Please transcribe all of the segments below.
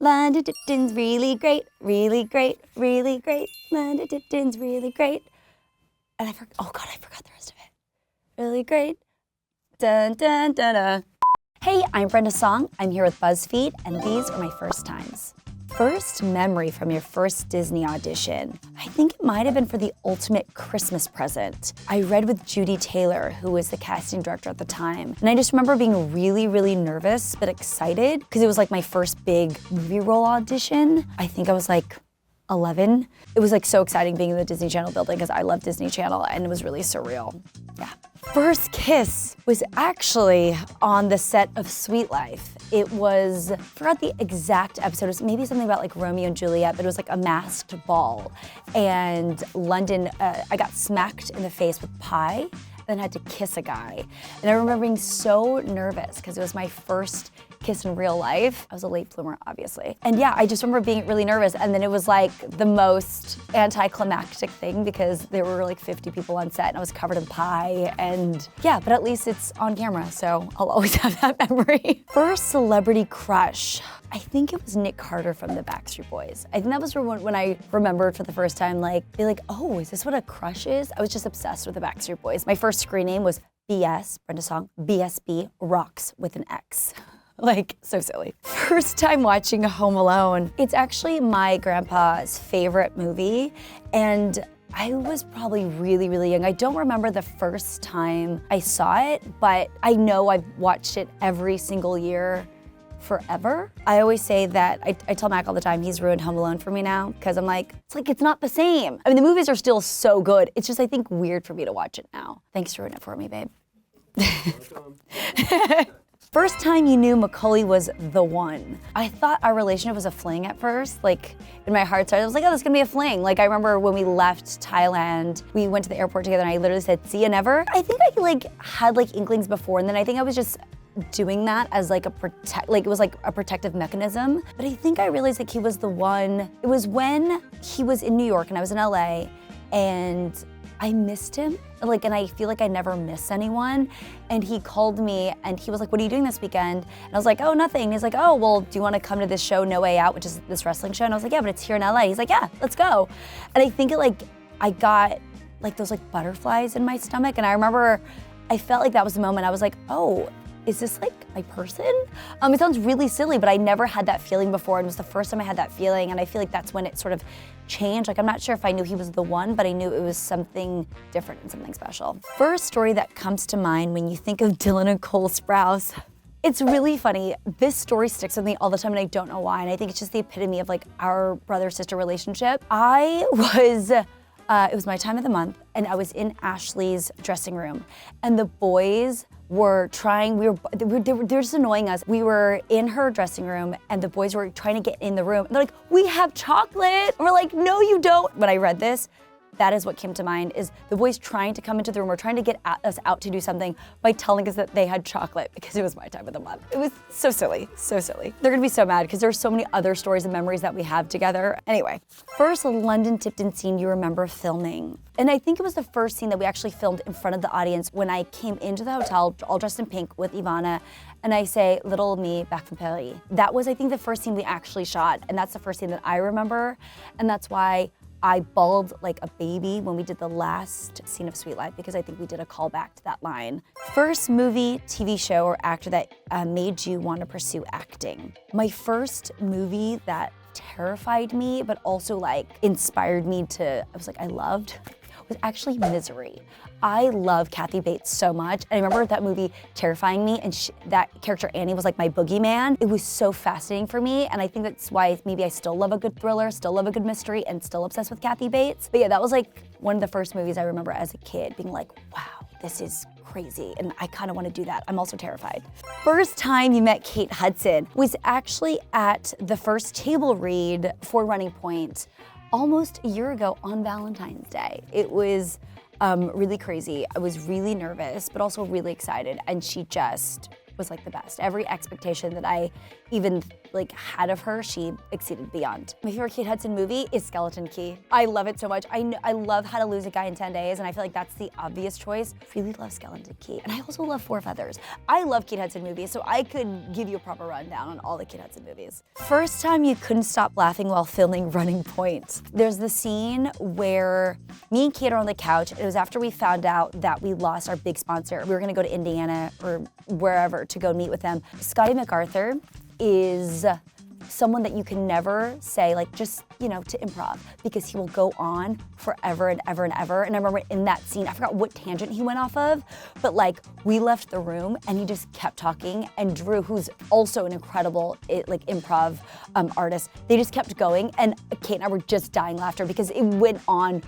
London Tipton's really great, really great, really great. London Tipton's really great. And I forgot the rest of it. Really great. Dun, dun, dun, dun. Hey, I'm Brenda Song. I'm here with BuzzFeed, and these are my first times. First memory from your first Disney audition. I think it might have been for the ultimate Christmas present. I read with Judy Taylor, who was the casting director at the time. And I just remember being really, really nervous, but excited, because it was like my first big movie role audition. I think I was like 11. It was like so exciting being in the Disney Channel building because I love Disney Channel and it was really surreal. Yeah. First kiss was actually on the set of Sweet Life. It was, I forgot the exact episode, it was maybe something about like Romeo and Juliet, but it was like a masked ball. And London, I got smacked in the face with pie, then had to kiss a guy. And I remember being so nervous because it was my first kiss in real life. I was a late bloomer, obviously. And yeah, I just remember being really nervous, and then it was like the most anticlimactic thing because there were like 50 people on set and I was covered in pie, and yeah, but at least it's on camera, so I'll always have that memory. First celebrity crush. I think it was Nick Carter from the Backstreet Boys. I think that was when I remembered for the first time, like, be like, oh, is this what a crush is? I was just obsessed with the Backstreet Boys. My first screen name was BS, Brenda Song, BSB, Rocks with an X. Like, so silly. First time watching Home Alone. It's actually my grandpa's favorite movie, and I was probably really, really young. I don't remember the first time I saw it, but I know I've watched it every single year forever. I always say that, I tell Mac all the time, he's ruined Home Alone for me now, because I'm like, it's not the same. I mean, the movies are still so good. It's just, I think, weird for me to watch it now. Thanks for ruining it for me, babe. First time you knew Macaulay was the one. I thought our relationship was a fling at first. Like, in my heart, I was like, oh, this is gonna be a fling. Like, I remember when we left Thailand, we went to the airport together and I literally said, see ya never. I think I had inklings before, and then I think I was just doing that as like it was like a protective mechanism. But I think I realized he was the one. It was when he was in New York and I was in LA, and I missed him, and I feel like I never miss anyone. And he called me and he was like, what are you doing this weekend? And I was like, oh, nothing. And he's like, oh, well, do you want to come to this show, No Way Out, which is this wrestling show? And I was like, yeah, but it's here in LA. He's like, yeah, let's go. And I think I got those butterflies in my stomach. And I remember I felt like that was the moment I was like, oh, is this my person? It sounds really silly, but I never had that feeling before. And it was the first time I had that feeling. And I feel like that's when it sort of changed. I'm not sure if I knew he was the one, but I knew it was something different and something special. First story that comes to mind when you think of Dylan and Cole Sprouse. It's really funny. This story sticks with me all the time and I don't know why. And I think it's just the epitome of our brother-sister relationship. It was my time of the month and I was in Ashley's dressing room and the boys were trying, they were just annoying us. We were in her dressing room and the boys were trying to get in the room. And they're like, we have chocolate. And we're like, no, you don't. When I read this, that is what came to mind, is the boys trying to come into the room or trying to get us out to do something by telling us that they had chocolate because it was my time of the month. It was so silly, so silly. They're gonna be so mad because there's so many other stories and memories that we have together. Anyway, first London Tipton scene you remember filming. And I think it was the first scene that we actually filmed in front of the audience when I came into the hotel all dressed in pink with Ivana and I say, little me back from Paris. That was, I think, the first scene we actually shot, and that's the first scene that I remember, and that's why I bawled like a baby when we did the last scene of Sweet Life because I think we did a callback to that line. First movie, TV show, or actor that made you want to pursue acting. My first movie that terrified me but also inspired me to, I loved, was actually Misery. I love Kathy Bates so much, and I remember that movie terrifying me, and that character Annie was my boogeyman. It was so fascinating for me, and I think that's why maybe I still love a good thriller, still love a good mystery, and still obsessed with Kathy Bates. But yeah, that was one of the first movies I remember as a kid being like, wow, this is crazy, and I kind of want to do that. I'm also terrified. First time you met Kate Hudson was actually at the first table read for Running Point almost a year ago on Valentine's Day. It was really crazy. I was really nervous, but also really excited, and she just was the best. Every expectation that I even like had of her, she exceeded beyond. My favorite Kate Hudson movie is Skeleton Key. I love it so much. I love How to Lose a Guy in 10 Days, and I feel like that's the obvious choice. Really love Skeleton Key. And I also love Four Feathers. I love Kate Hudson movies, so I could give you a proper rundown on all the Kate Hudson movies. First time you couldn't stop laughing while filming Running Point. There's the scene where me and Kate are on the couch. It was after we found out that we lost our big sponsor. We were gonna go to Indiana or wherever to go meet with them. Scotty MacArthur is someone that you can never say, like, just, you know, to improv, because he will go on forever and ever and ever. And I remember in that scene, I forgot what tangent he went off of, but like, we left the room and he just kept talking, and Drew, who's also an incredible like improv artist, they just kept going, and Kate and I were just dying laughter because it went on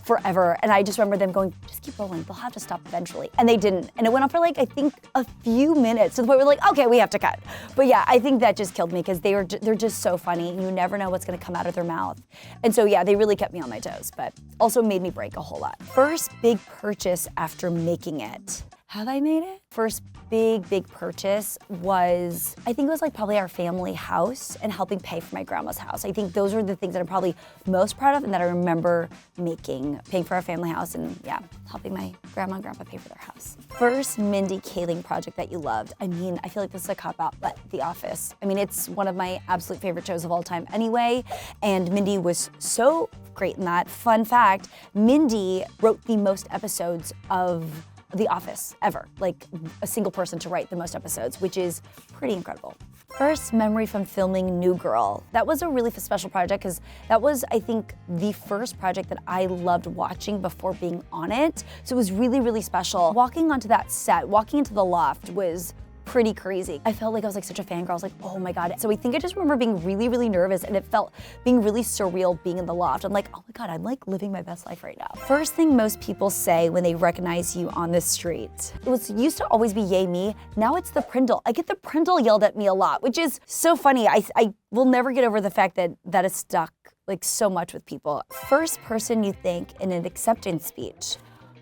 forever. And I just remember them going, just keep rolling, they'll have to stop eventually. And they didn't. And it went on for like, I think a few minutes to the point where we're like, okay, we have to cut. But yeah, I think that just killed me because they're just so funny. You never know what's gonna come out of their mouth. And so yeah, they really kept me on my toes, but also made me break a whole lot. First big purchase after making it. Have I made it? First big purchase was, I think it was like probably our family house and helping pay for my grandma's house. I think those are the things that I'm probably most proud of and that I remember making, paying for our family house and yeah, helping my grandma and grandpa pay for their house. First Mindy Kaling project that you loved. I mean, I feel like this is a cop-out, but The Office. I mean, it's one of my absolute favorite shows of all time anyway, and Mindy was so great in that. Fun fact, Mindy wrote the most episodes of The Office ever, like a single person to write the most episodes, which is pretty incredible. First memory from filming New Girl. That was a really special project because that was, I think, the first project that I loved watching before being on it. So it was really, really special. Walking onto that set, walking into the loft was pretty crazy. I felt like I was like such a fangirl. I was like, oh my God. So I think I just remember being really, really nervous, and it felt being really surreal being in the loft. I'm like, oh my God, I'm like living my best life right now. First thing most people say when they recognize you on the street. It used to always be yay me. Now it's the Prindle. I get the Prindle yelled at me a lot, which is so funny. I will never get over the fact that that is stuck like so much with people. First person you thank in an acceptance speech.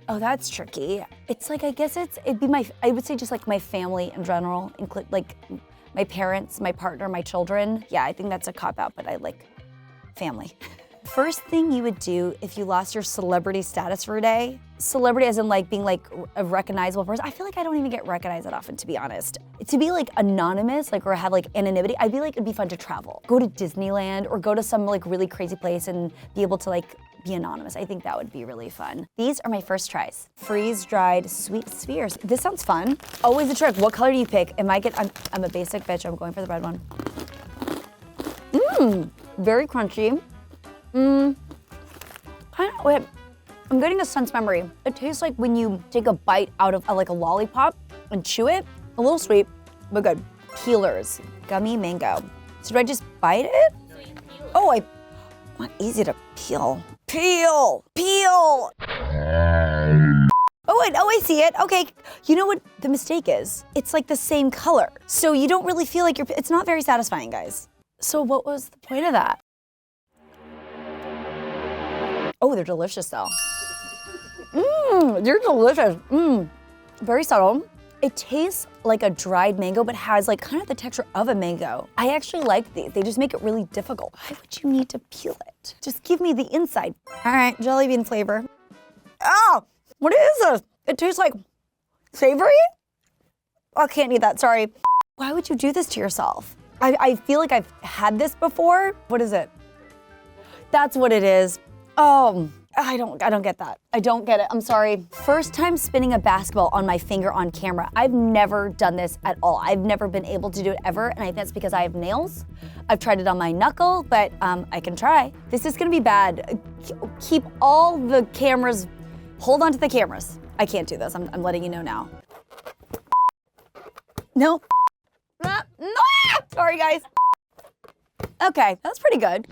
Oh, that's tricky. It's like, I guess it'd be I would say just like my family in general, include like my parents, my partner, my children. Yeah, I think that's a cop-out, but I like family. First thing you would do if you lost your celebrity status for a day? Celebrity as in like being like a recognizable person. I feel like I don't even get recognized that often, to be honest. To be like anonymous, like, or have like anonymity, I feel like it'd be fun to travel. Go to Disneyland or go to some like really crazy place and be able to like be anonymous. I think that would be really fun. These are my first tries. Freeze-dried sweet spheres. This sounds fun. Always a trick. What color do you pick? I'm a basic bitch. I'm going for the red one. Mmm, very crunchy. Wait, I'm getting a sense memory. It tastes like when you take a bite out of like a lollipop and chew it. A little sweet, but good. Peelerz, gummy mango. So do I just bite it? No, you peel it. Oh, not easy to peel. Peel! Oh, wait, I see it. Okay, you know what the mistake is? It's like the same color. So you don't really feel like it's not very satisfying, guys. So what was the point of that? Oh, they're delicious though. They're delicious. Very subtle. It tastes like a dried mango, but has like kind of the texture of a mango. I actually like these. They just make it really difficult. Why would you need to peel it? Just give me the inside. All right, jelly bean flavor. Oh, what is this? It tastes like savory? Oh, I can't eat that, sorry. Why would you do this to yourself? I feel like I've had this before. What is it? That's what it is. Oh, I don't get that. I don't get it, I'm sorry. First time spinning a basketball on my finger on camera. I've never done this at all. I've never been able to do it ever, and I think that's because I have nails. I've tried it on my knuckle, but I can try. This is gonna be bad. Keep all the cameras, hold on to the cameras. I can't do this, I'm letting you know now. No. No. Sorry, guys. Okay, that's pretty good.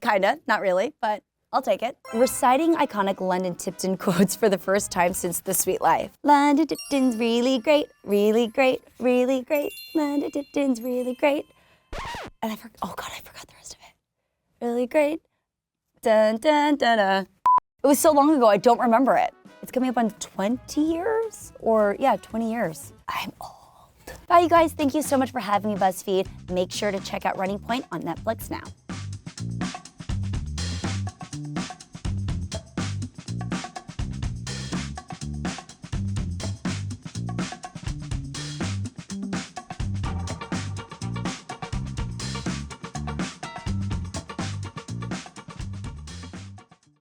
Kinda, not really, but I'll take it. Reciting iconic London Tipton quotes for the first time since The Sweet Life. London Tipton's really great, really great, really great. London Tipton's really great. And I forgot the rest of it. Really great. Dun, dun, dun, dun. It was so long ago, I don't remember it. It's coming up on 20 years? Or, yeah, 20 years. I'm old. Bye, you guys. Thank you so much for having me, BuzzFeed. Make sure to check out Running Point on Netflix now.